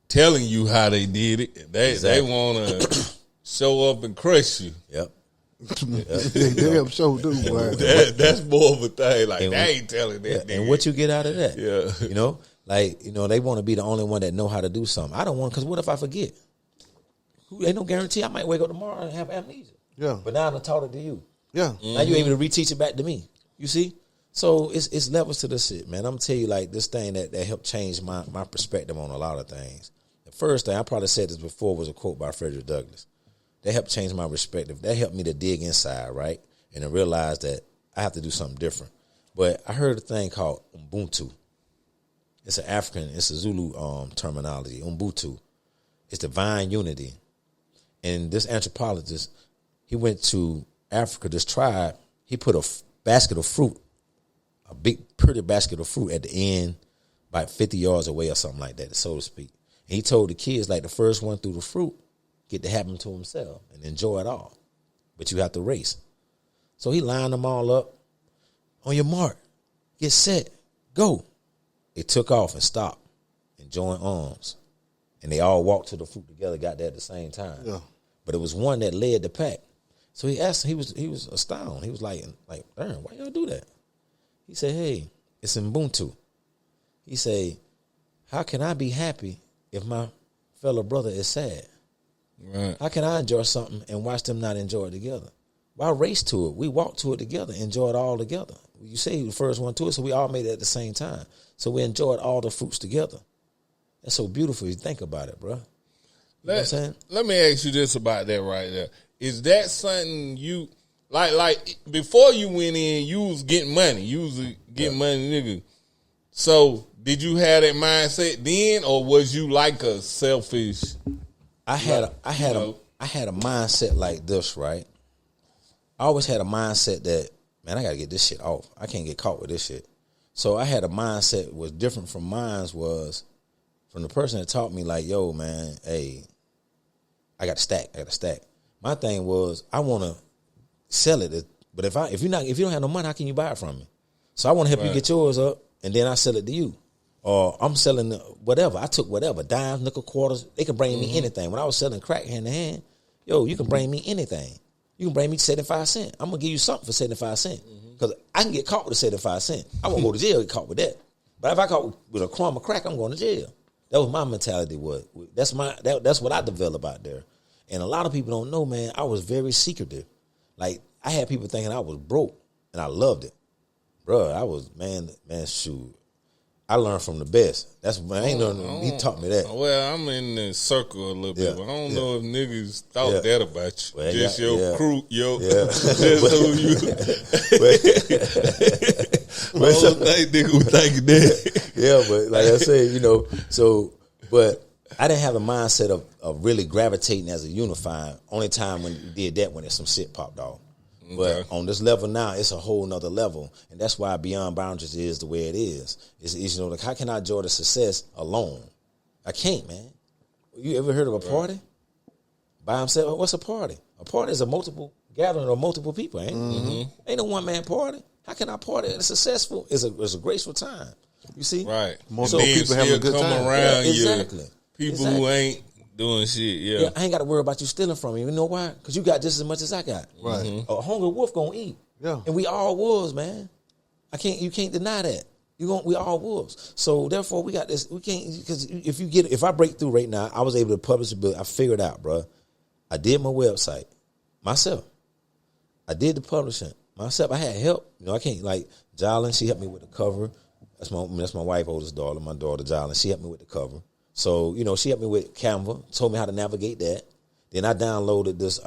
telling you how they did it. They want to show up and crush you. Yep. They damn sure do, boy. That's more of a thing. Like, And they ain't telling that. And what you get out of that? Yeah. You know? Like, you know, they want to be the only one that know how to do something. I don't want, because what if I forget? Ain't no guarantee I might wake up tomorrow and have amnesia. Yeah. But now I done taught it to you. Yeah. Now you're able to reteach it back to me. You see? So it's levels to this shit, man. I'm gonna tell you, like, this thing that helped change my perspective on a lot of things. The first thing, I probably said this before, was a quote by Frederick Douglass. That helped change my perspective. That helped me to dig inside, right? And to realize that I have to do something different. But I heard a thing called Ubuntu. It's an African, it's a Zulu terminology. Ubuntu. It's divine unity. And this anthropologist, he went to Africa, this tribe, he put a basket of fruit, a big, pretty basket of fruit at the end, about 50 yards away or something like that, so to speak. And he told the kids, like, the first one through the fruit get to happen to himself and enjoy it all. But you have to race. So he lined them all up. On your mark, get set, go. They took off and stopped and joined arms. And they all walked to the fruit together, got there at the same time. Yeah. But it was one that led the pack. So he asked, he was astounded. He was like, darn, why y'all do that? He said, hey, it's Ubuntu. He said, how can I be happy if my fellow brother is sad? Right. How can I enjoy something and watch them not enjoy it together? Why race to it? We walk to it together, enjoy it all together. You say you the first one to it, so we all made it at the same time. So we enjoyed all the fruits together. That's so beautiful if you think about it, bro. You know what I'm saying? Let me ask you this about that right there. Is that something you like before you went in, you was getting money. You was getting money, nigga. So did you have that mindset then, or was you like a selfish? I had a mindset like this, right? I always had a mindset that, man, I gotta get this shit off. I can't get caught with this shit. So I had a mindset was different from mine's, was from the person that taught me, like, yo, man, hey, I got to stack. My thing was, I want to sell it, but if you don't have no money, how can you buy it from me? So I want to help you get yours up, and then I sell it to you. Or I'm selling whatever. I took whatever, dimes, nickel, quarters. They can bring me anything. When I was selling crack hand to hand, yo, you can bring me anything. You can bring me 75 cents. I'm going to give you something for 75 cents. Because I can get caught with a 75 cents. I won't go to jail get caught with that. But if I caught with a crumb of crack, I'm going to jail. That was my mentality. That's what I developed out there. And a lot of people don't know, man, I was very secretive. Like, I had people thinking I was broke, and I loved it. Bro, I was, man, shoot. I learned from the best. That's when I ain't learning. He taught me that. Well, I'm in the circle a little bit, but I don't know if niggas thought that about you. Well, just your crew, just who you. I don't think nigga was thinking that. Yeah, but like I said, you know, but I didn't have the mindset of really gravitating as a unifying. Only time when you did that when there's some shit popped off. Okay. But on this level now, it's a whole nother level. And that's why Beyond Boundaries is the way it is. It's you know, like, how can I enjoy the success alone? I can't, man. You ever heard of a party? By himself? What's a party? A party is a multiple gathering of multiple people, ain't Ain't no one man party. How can I party? It's successful. It's a graceful time. You see? Right. Multiple people having a good time. Around exactly. People who ain't doing shit, yeah. I ain't got to worry about you stealing from me. You know why? Because you got just as much as I got. Right. A hungry wolf gonna eat. Yeah. And we all wolves, man. You can't deny that. We all wolves. So therefore, we got this. We can't, because if I break through right now, I was able to publish a book. I figured out, bro. I did my website myself. I did the publishing myself. I had help. You know, I can't, like Jolyn, she helped me with the cover. That's my wife's oldest daughter, my daughter Jolyn. She helped me with the cover. So, she helped me with Canva, told me how to navigate that. Then I downloaded this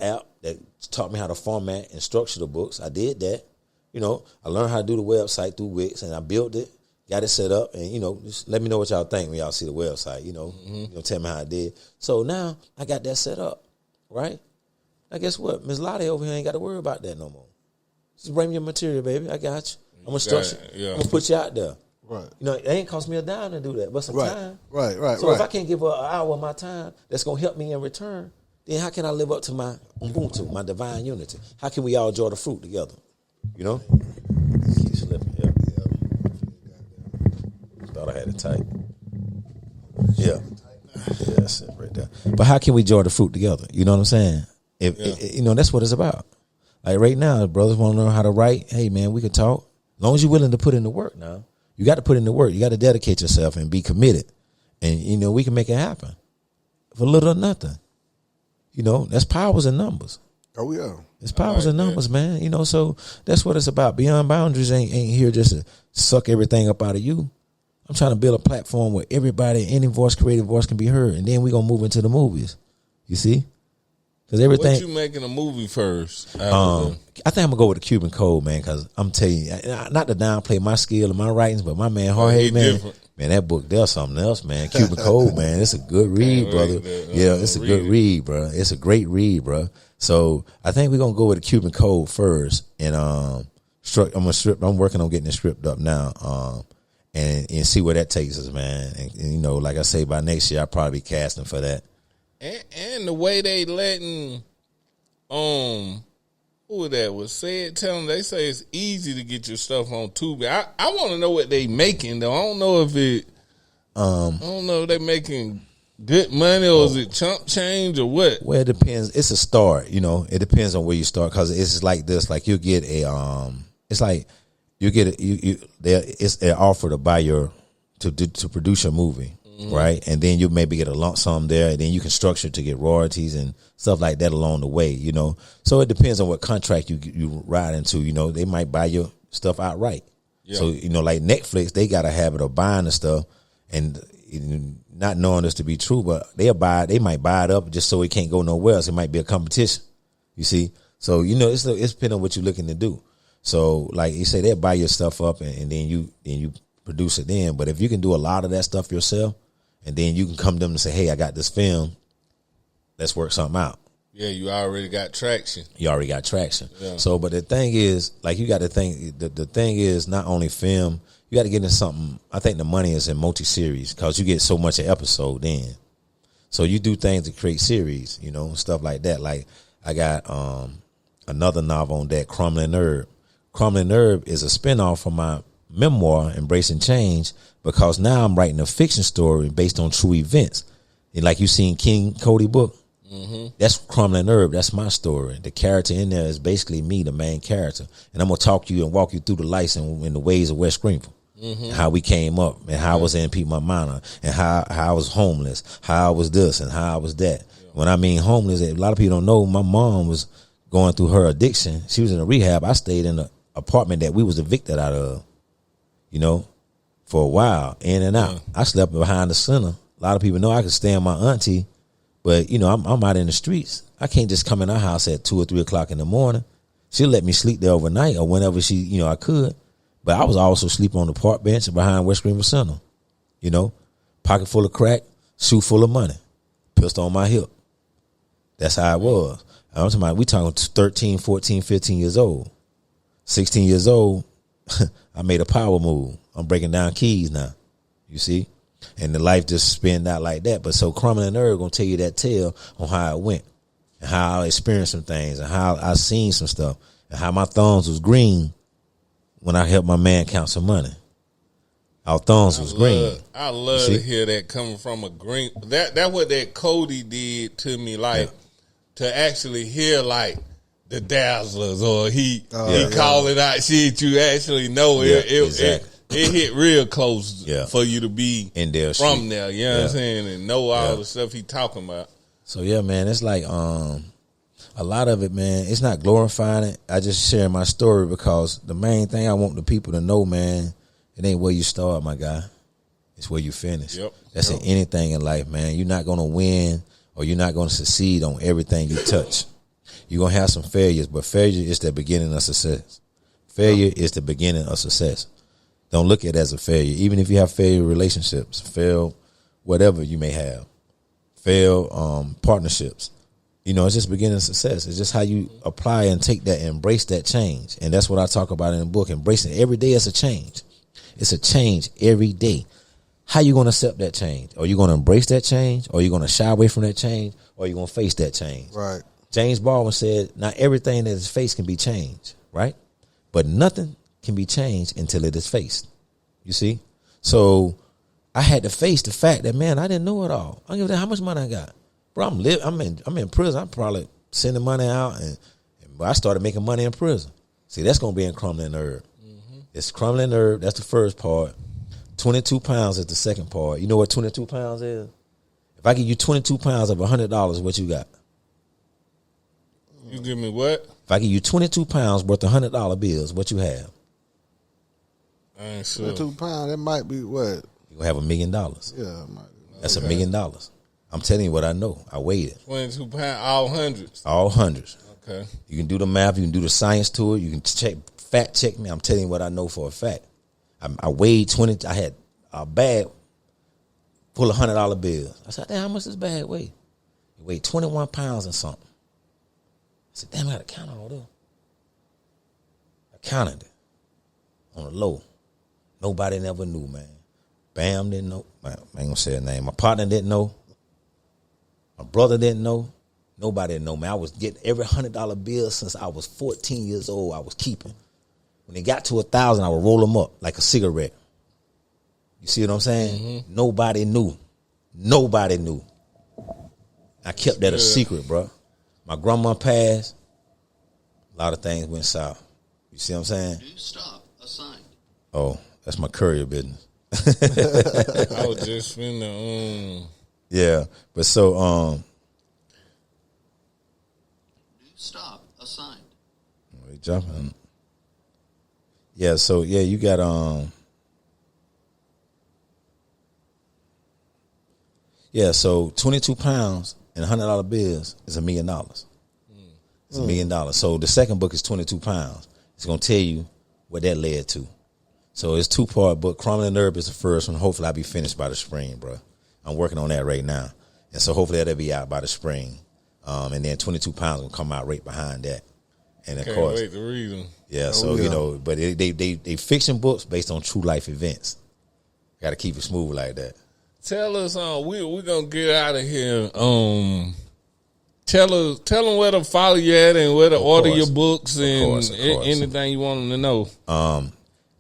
app that taught me how to format and structure the books. I did that. I learned how to do the website through Wix, and I built it, got it set up, and, just let me know what y'all think when y'all see the website, tell me how I did. So now I got that set up, right? Now guess what? Ms. Lottie over here ain't got to worry about that no more. Just bring me your material, baby. I got you. I'm going to structure. Yeah. I'm going to put you out there. Right. It ain't cost me a dime to do that, but some time. Right. So if I can't give her an hour of my time that's going to help me in return, then how can I live up to my Ubuntu, my divine unity? How can we all enjoy the fruit together? Keep slipping. Yeah. Thought I had it tight. Yeah. Yeah, that's it right there. But how can we enjoy the fruit together? You know what I'm saying? That's what it's about. Like right now, if brothers want to learn how to write, hey man, we can talk. As long as you're willing to put in the work now. You got to put in the work. You got to dedicate yourself and be committed. And, we can make it happen for little or nothing. That's powers in numbers. Oh, yeah. It's powers in numbers, man. So that's what it's about. Beyond Boundaries ain't here just to suck everything up out of you. I'm trying to build a platform where everybody, any voice, creative voice can be heard. And then we're going to move into the movies. You see? Because everything. What you making a movie first? I think I'm going to go with the Cuban Code, man, because I'm telling you, not to downplay my skill and my writings, but my man, Jorge, man, that book, there's something else, man. Cuban Code, man, it's a good read, brother. Yeah, it's a good read, bro. It's a great read, bro. So I think we're going to go with the Cuban Code first. And I'm working on getting it stripped up now. And see where that takes us, man. And like I say, by next year, I'll probably be casting for that. And the way they letting, who that was said, tell them, they say it's easy to get your stuff on Tubi. I want to know what they making though. I don't know if they making good money or is it chump change or what? Well, it depends. It's a start, It depends on where you start because it's like this. Like you get it's like you get it's an offer to buy to produce your movie. Mm-hmm. Right, and then you maybe get a lump sum there, and then you can structure to get royalties and stuff like that along the way. So it depends on what contract you ride into. They might buy your stuff outright. Yeah. So like Netflix, they got a habit of buying the stuff and not knowing this to be true, but they might buy it up just so it can't go nowhere else. It might be a competition. You see, so it's depending on what you're looking to do. So like you say, they'll buy your stuff up and then you produce it then. But if you can do a lot of that stuff yourself. And then you can come to them and say, hey, I got this film. Let's work something out. Yeah, you already got traction. Yeah. So, but the thing is, like, you got to think, the thing is not only film, you got to get into something. I think the money is in multi-series because you get so much an episode then. So you do things to create series, stuff like that. Like, I got another novel on that, Crumbling Herb. Crumbling Herb is a spinoff from my memoir, Embracing Change, because now I'm writing a fiction story based on true events. And like you seen King Cody book, that's Crumbling Herb. That's my story. The character in there is basically me, the main character. And I'm going to talk to you and walk you through the lights and the ways of West Greenville. And how we came up and how I was in Piedmont Manor and how I was homeless, how I was this and how I was that. When I mean homeless, a lot of people don't know my mom was going through her addiction. She was in a rehab. I stayed in an apartment that we was evicted out of, for a while, in and out. I slept behind the center. A lot of people know I could stand my auntie, but I'm out in the streets. I can't just come in her house at 2 or 3 o'clock in the morning. She'll let me sleep there overnight or whenever I could. But I was also sleeping on the park bench behind West Greenville Center. Pocket full of crack, shoe full of money, pistol on my hip. That's how it was. I'm talking about, we talking 13, 14, 15 years old. 16 years old, I made a power move. I'm breaking down keys now, you see? And the life just spinned out like that. But so Crumbling Herb going to tell you that tale on how it went and how I experienced some things and how I seen some stuff and how my thumbs was green when I helped my man count some money. Our thumbs was green. I love to hear that coming from a green. That's what that Cody did to me, like, to actually hear, like, the Dazzlers or he calling out shit you actually know. Exactly. It hit real close for you to be in there from there, you know what I'm saying, and know all the stuff he talking about. So yeah, man, it's like a lot of it, man, it's not glorifying it. I just share my story because the main thing I want the people to know, man, It ain't where you start, my guy. It's where you finish. Yep. That's in anything in life, man. You're not going to win or you're not going to succeed on everything you touch. You're going to have some failures, but failure is the beginning of success. Failure is the beginning of success. Don't look at it as a failure. Even if you have failure relationships, fail whatever you may have, fail partnerships. You know, it's just beginning of success. It's just how you apply and take that and embrace that change. And that's what I talk about in the book. Embracing every day is a change. It's a change every day. How you going to accept that change? Are you going to embrace that change? Or are you going to shy away from that change? Or are you going to face that change? Right. James Baldwin said, not everything that is faced can be changed, right? But nothing can be changed until it is faced. You see? So I had to face the fact that, man, I didn't know it all. I don't give a damn how much money I got. Bro, I'm in prison. I'm probably sending money out, and I started making money in prison. See, that's going to be in crumbling herb. Mm-hmm. It's crumbling herb. That's the first part. 22 pounds is the second part. You know what 22 pounds is? If I give you 22 pounds of $100, what you got? You give me what? If I give you 22 pounds worth of $100 bills, what you have? I ain't sure. 2 pounds, that might be what? You gonna have $1 million. Yeah, it might be. That's $1 million. I'm telling you what I know. I weighed it. 22 pounds, all hundreds. All hundreds. Okay. You can do the math. You can do the science to it. You can fact check me. I'm telling you what I know for a fact. I weighed 20. I had a bag full of $100 bills. I said, damn, how much this bag weigh? It weighed 21 pounds and something. I said, damn, I got to count all this. I counted it on the low. Nobody never knew, man. Bam didn't know. I ain't going to say her name. My partner didn't know. My brother didn't know. Nobody didn't know, man. I was getting every $100 bill since I was 14 years old. I was keeping. When it got to 1,000, I would roll them up like a cigarette. You see what I'm saying? Mm-hmm. Nobody knew. Nobody knew. I kept that a secret, bro. My grandma passed. A lot of things went south. You see what I'm saying? New stop assigned. Oh, that's my courier business. I was just finna. Yeah, but so New stop assigned. we jumping. Yeah, so yeah, you got yeah, so 22 pounds and $100 bills is $1 million. It's $1 million. So the second book is 22 pounds. It's gonna tell you what that led to. So it's 2-part book. Crumbling Herb is the first one. Hopefully I'll be finished by the spring, bro. I'm working on that right now. And so hopefully that'll be out by the spring. And then 22 pounds will come out right behind that. And of Can't course, wait to read them. yeah. So you know, but they fiction books based on true life events. Got to keep it smooth like that. Tell us, we're gonna get out of here. Tell them where to follow you at and where to order your books and anything you want them to know.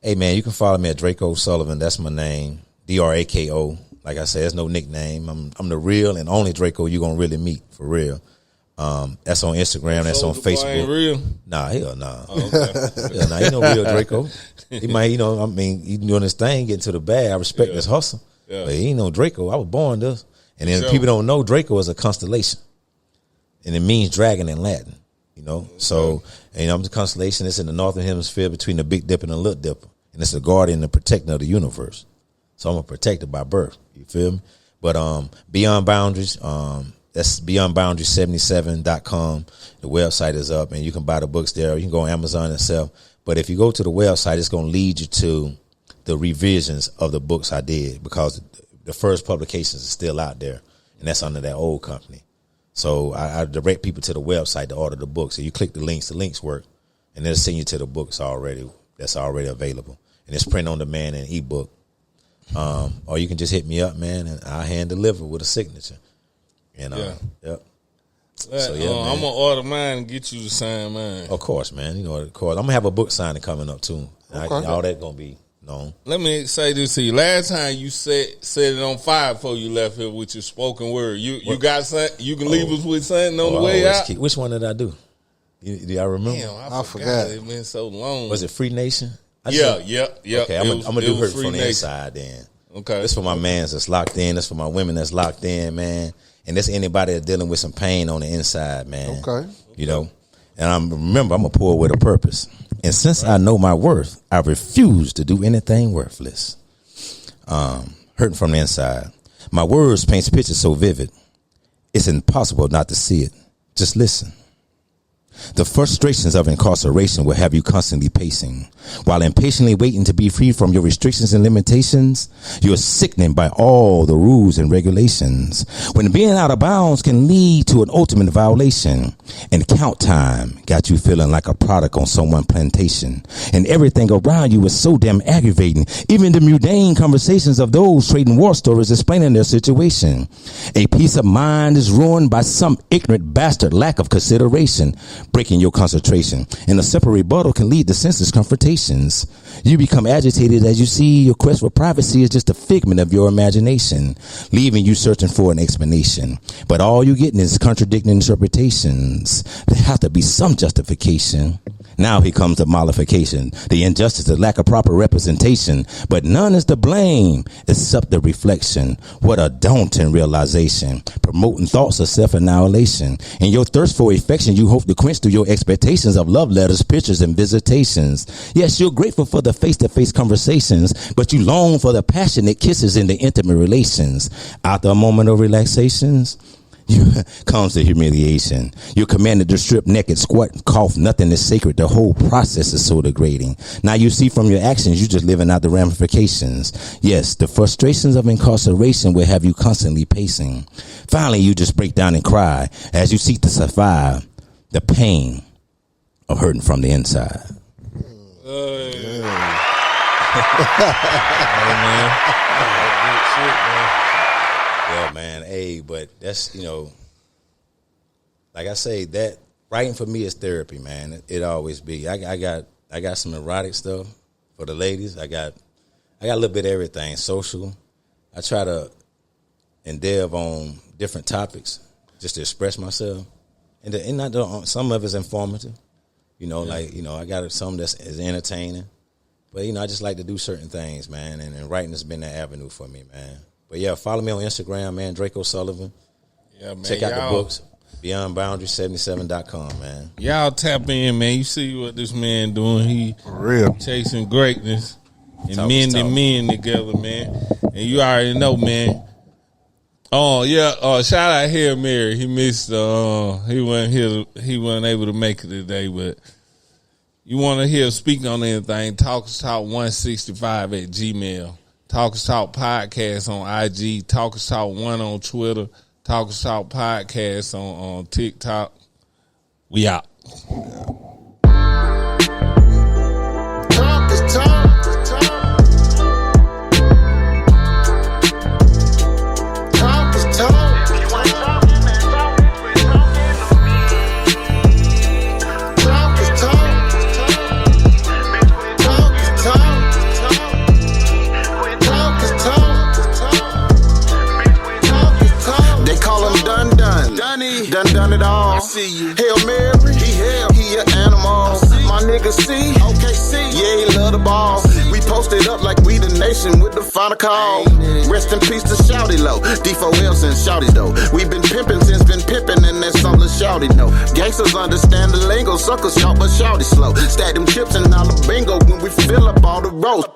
Hey man, you can follow me at Draco Sullivan. That's my name, Drako. Like I said, there's no nickname. I'm the real and only Draco you're gonna really meet for real. That's on Instagram. That's on Facebook. Ain't real? Nah, hell nah. Oh, okay. Hell nah, he no real Draco. He might, he doing his thing, getting to the bag. I respect his hustle. Yeah. But he ain't no Draco. I was born this. And then people don't know Draco is a constellation. And it means dragon in Latin. You know? So, I'm the constellation. It's in the northern hemisphere between the Big Dipper and the Little Dipper. And it's the guardian and protector of the universe. So I'm a protector by birth. You feel me? But Beyond Boundaries, that's beyondboundaries77.com. The website is up and you can buy the books there. You can go on Amazon itself. But if you go to the website, it's going to lead you to the revisions of the books I did because the first publications are still out there. And that's under that old company. So I direct people to the website to order the books. So you click the links work, and they'll send you to the books that's already available. And it's print on demand and ebook. Or you can just hit me up, man, and I'll hand deliver with a signature. And yep. So, I'm gonna order mine and get you to sign mine. Of course, man. Of course. I'm gonna have a book signing coming up too. Okay. All that gonna be known. Let me say this to you. Last time you set it on fire before you left here with your spoken word. You got something? You can leave us with something on the way out. Which one did I do? Do y'all remember? Damn, I forgot. It's been so long. Was it Free Nation? Yeah. Okay, I'm gonna do her from the inside then. Okay. This for my mans that's locked in. This for my women that's locked in, man. And that's anybody that's dealing with some pain on the inside, man. Okay. You know. And remember, I'm a poet with a purpose. And since I know my worth, I refuse to do anything worthless. Hurting from the inside. My words paints pictures so vivid, it's impossible not to see it. Just listen. The frustrations of incarceration will have you constantly pacing. While impatiently waiting to be free from your restrictions and limitations, you're sickening by all the rules and regulations. When being out of bounds can lead to an ultimate violation. And count time got you feeling like a product on someone's plantation. And everything around you is so damn aggravating. Even the mundane conversations of those trading war stories explaining their situation. A peace of mind is ruined by some ignorant bastard lack of consideration, breaking your concentration. And a simple rebuttal can lead to senseless confrontations. You become agitated as you see your quest for privacy is just a figment of your imagination, leaving you searching for an explanation. But all you're getting is contradicting interpretations. There has to be some justification. Now here comes the mollification, the injustice, the lack of proper representation. But none is to blame except the reflection. What a daunting realization, promoting thoughts of self-annihilation. In your thirst for affection, you hope to quench through your expectations of love letters, pictures, and visitations. Yes, you're grateful for the face-to-face conversations, but you long for the passionate kisses in the intimate relations. After a moment of relaxations, comes the humiliation. You're commanded to strip naked, squat, and cough. Nothing is sacred. The whole process is so degrading. Now you see from your actions, you're just living out the ramifications. Yes, the frustrations of incarceration will have you constantly pacing. Finally, you just break down and cry as you seek to survive the pain of hurting from the inside. Hey, man. Good shit, man. Yeah, man. Hey, but that's, like I say, that writing for me is therapy, man. It always be. I got some erotic stuff for the ladies. I got a little bit of everything. Social. I try to endeavor on different topics just to express myself, and not some of it's informative. I got some that's entertaining, but I just like to do certain things, man. And writing has been that avenue for me, man. But yeah, follow me on Instagram, man, Draco Sullivan. Yeah, man. Check out the books, BeyondBoundary77.com, man. Y'all tap in, man. You see what this man doing. He For real. Chasing greatness and Talk. men together, man. And you already know, man. Oh, yeah. Shout out here, Mary. He missed, he wasn't here. He wasn't able to make it today, but you want to hear speak on anything, TalkIsTalk165 at Gmail. TalkIsTalk Podcast on IG, TalkIsTalk1 on Twitter, TalkIsTalk Podcast on TikTok. We out. Talk is talk. Talk is talk. Done it all. I see you. Hail Mary, he an animal. My nigga see, yeah, he love the ball. We posted up like we the nation with the final call. Rest in peace to Shouty Low, D4Ls and Shouties though. We been pimping since been pimping, and that's something to Shouty know. Gangsters understand the lingo, suckers shout but Shouty slow. Stack them chips and all the bingo when we fill up all the roast.